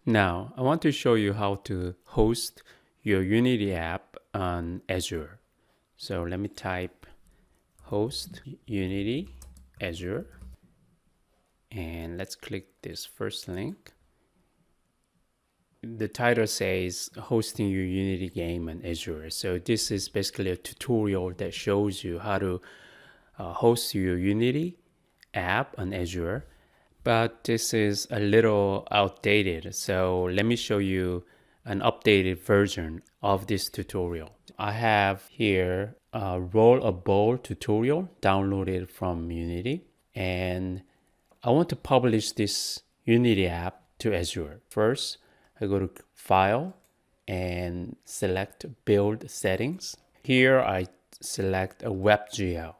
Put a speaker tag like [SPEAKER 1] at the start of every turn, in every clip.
[SPEAKER 1] Now, I want to show you how to host your Unity app on Azure. So let me type host Unity Azure, and let's click this first link. The title says hosting your Unity game on Azure. So this is basically a tutorial that shows you how to host your Unity app on Azure. But this is a little outdated. So let me show you an updated version of this tutorial. I have here a roll a ball tutorial downloaded from Unity, and I want to publish this Unity app to Azure. First, I go to File and select Build Settings. Here I select a WebGL.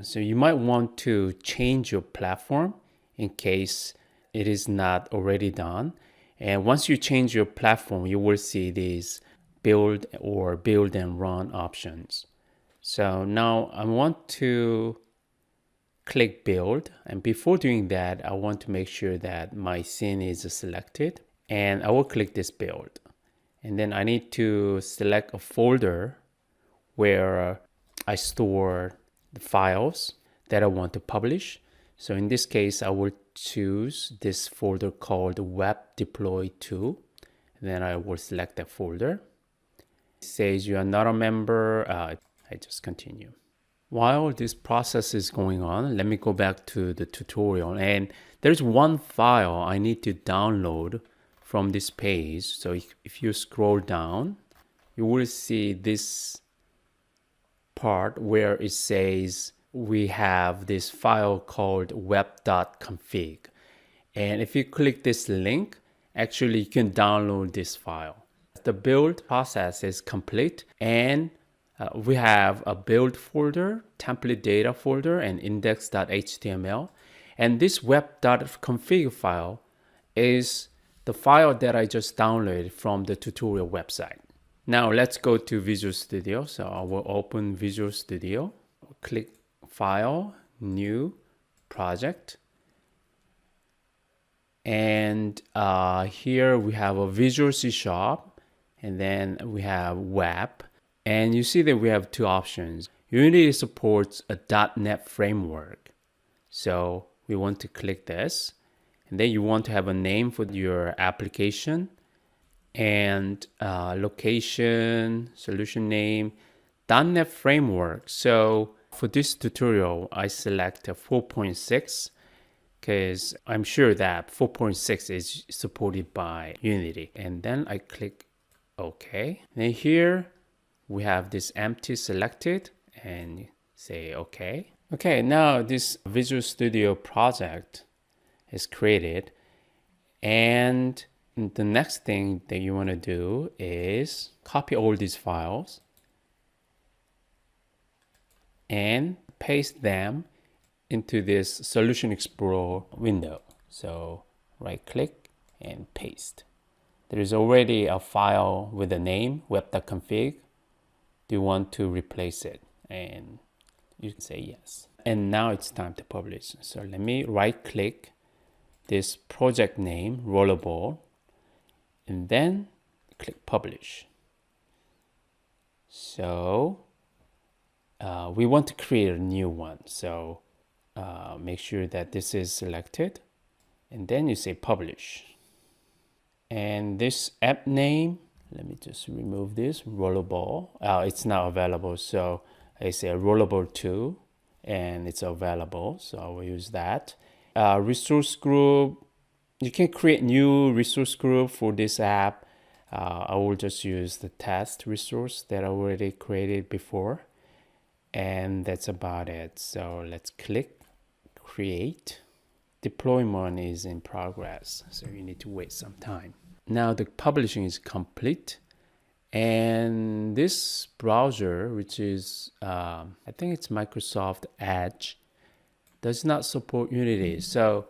[SPEAKER 1] So you might want to change your platform in case it is not already done. And once you change your platform, you will see these build or build and run options. So now I want to click build, and before doing that I want to make sure that my scene is selected, and I will click this build, and then I need to select a folder where I store the files that I want to publish. So in this case I will choose this folder called web deploy 2, and then I will select that folder. It says you are not a member. I just continue. While this process is going on, let me go back to the tutorial, and there's one file I need to download from this page. So if you scroll down, you will see this part where it says we have this file called web.config. And if you click this link, actually you can download this file. The build process is complete, and we have a build folder, template data folder, and index.html. And this web.config file is the file that I just downloaded from the tutorial website. Now let's go to Visual Studio. So I will open Visual Studio, click File, New, Project. And here we have a Visual C#, and then we have Web. And you see that we have two options. Unity supports a .NET framework. So we want to click this. And then you want to have a name for your application, and location, solution name, .NET framework. So for this tutorial, I select a 4.6 because I'm sure that 4.6 is supported by Unity. And then I click OK. And here we have this empty selected, and say OK. Okay, now this Visual Studio project is created, and the next thing that you want to do is copy all these files and paste them into this Solution Explorer window. So right click and paste. There is already a file with a name, web.config. Do you want to replace it? And you can say yes. And now it's time to publish. So let me right click this project name, Rollerball, and then click publish. So we want to create a new one. So make sure that this is selected, and then you say publish. And this app name, let me just remove this, Rollerball. It's not available, so I say Rollerball 2, and it's available, so I will use that. Resource group, you can create new resource group for this app. I will just use the test resource that I already created before, and that's about it. So let's click create. Deployment is in progress, so you need to wait some time. Now the publishing is complete, and this browser, which is I think it's Microsoft Edge, does not support Unity. So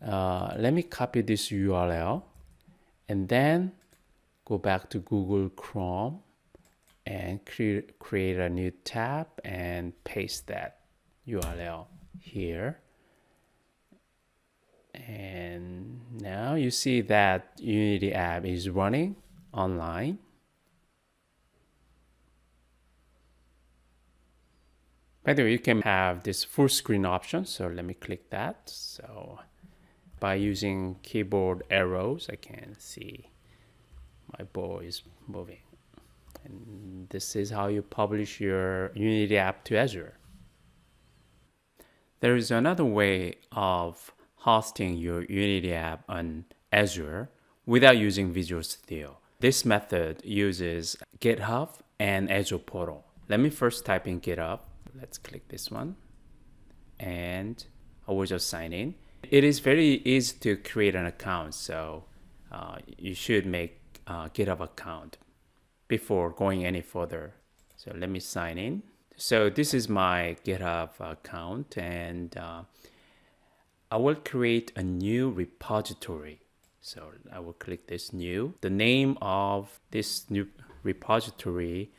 [SPEAKER 1] let me copy this URL and then go back to Google Chrome and create a new tab and paste that URL here. And now you see that Unity app is running online. By the way, you can have this full screen option. So let me click that. So by using keyboard arrows, I can see my ball is moving. And this is how you publish your Unity app to Azure. There is another way of hosting your Unity app on Azure without using Visual Studio. This method uses GitHub and Azure Portal. Let me first type in GitHub. Let's click this one. And I will just sign in. It is very easy to create an account, so you should make a GitHub account before going any further. So let me sign in. So this is my GitHub account, and I will create a new repository. So I will click this new. The name of this new repository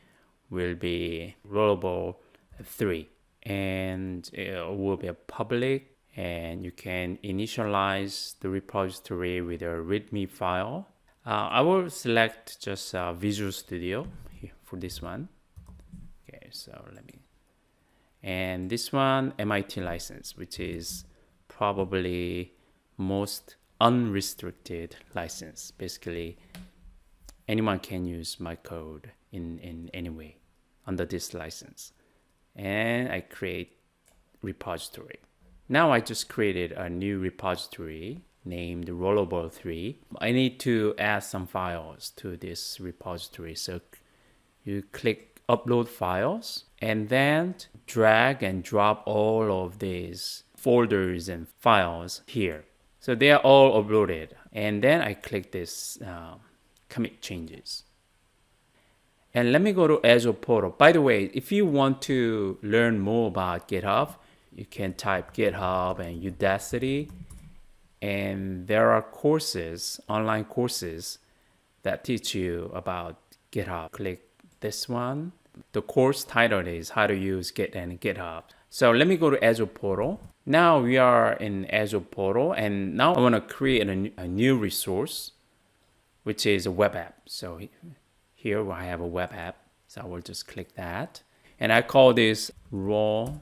[SPEAKER 1] will be Rollable 3, and it will be a public, and you can initialize the repository with a README file. I will select just Visual Studio for this one. Okay, so let me, and this one MIT license, which is probably most unrestricted license. Basically, anyone can use my code in any way under this license. And I create repository. Now I just created a new repository named Rollable 3. I need to add some files to this repository. So you click upload files and then drag and drop all of these folders and files here. So they are all uploaded. And then I click this commit changes. And let me go to Azure Portal. By the way, if you want to learn more about GitHub, you can type GitHub and Udacity. And there are courses, online courses that teach you about GitHub. Click this one. The course title is How to Use Git and GitHub. So let me go to Azure Portal. Now we are in Azure Portal, and now I want to create a new resource, which is a web app. So here I have a web app. So I will just click that. And I call this Rollable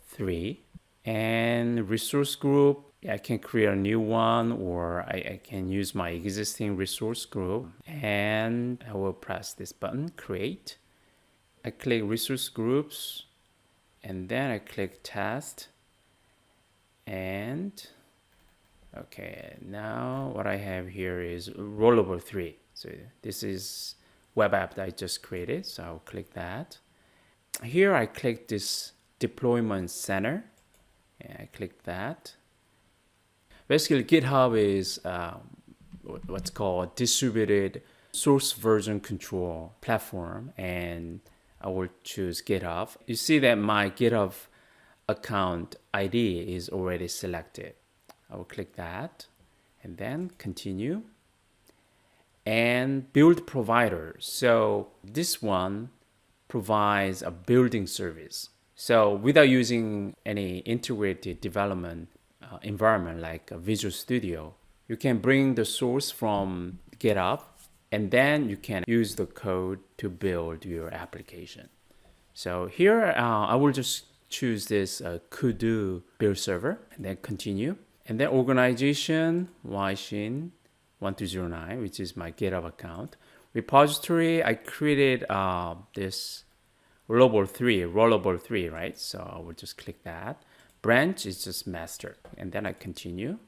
[SPEAKER 1] 3. And resource group, I can create a new one, or I can use my existing resource group. And I will press this button, create. I click resource groups, and then I click test. And okay, now what I have here is Rollable 3. So this is web app that I just created. So I'll click that. Here I click this deployment center. And I click that. Basically, GitHub is what's called distributed source version control platform, and I will choose GitHub. You see that my GitHub account ID is already selected. I will click that and then continue. And build provider. So this one provides a building service. So without using any integrated development environment like Visual Studio, you can bring the source from GitHub, and then you can use the code to build your application. So here I will just choose this Kudu build server, and then continue. And then organization, Yshin 1209, which is my GitHub account. Repository, I created this Rollable 3, right? So I will just click that. Branch is just master, and then I continue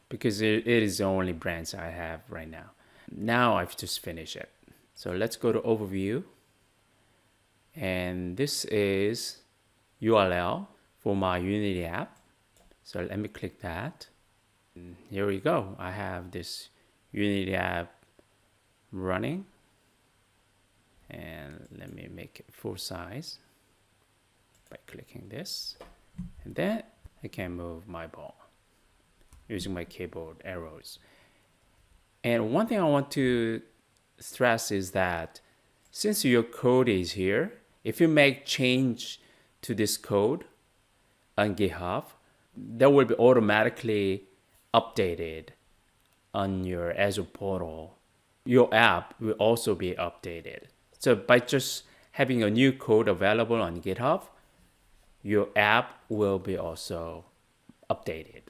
[SPEAKER 1] because it is the only branch I have right now. Now I've just finished it. So let's go to overview, and this is URL for my Unity app. So let me click that. And here we go. I have this Unity app running. And let me make it full size by clicking this. And then I can move my ball using my keyboard arrows. And one thing I want to stress is that since your code is here, if you make change to this code on GitHub, that will be automatically updated on your Azure portal. Your app will also be updated. So by just having a new code available on GitHub, your app will be also updated.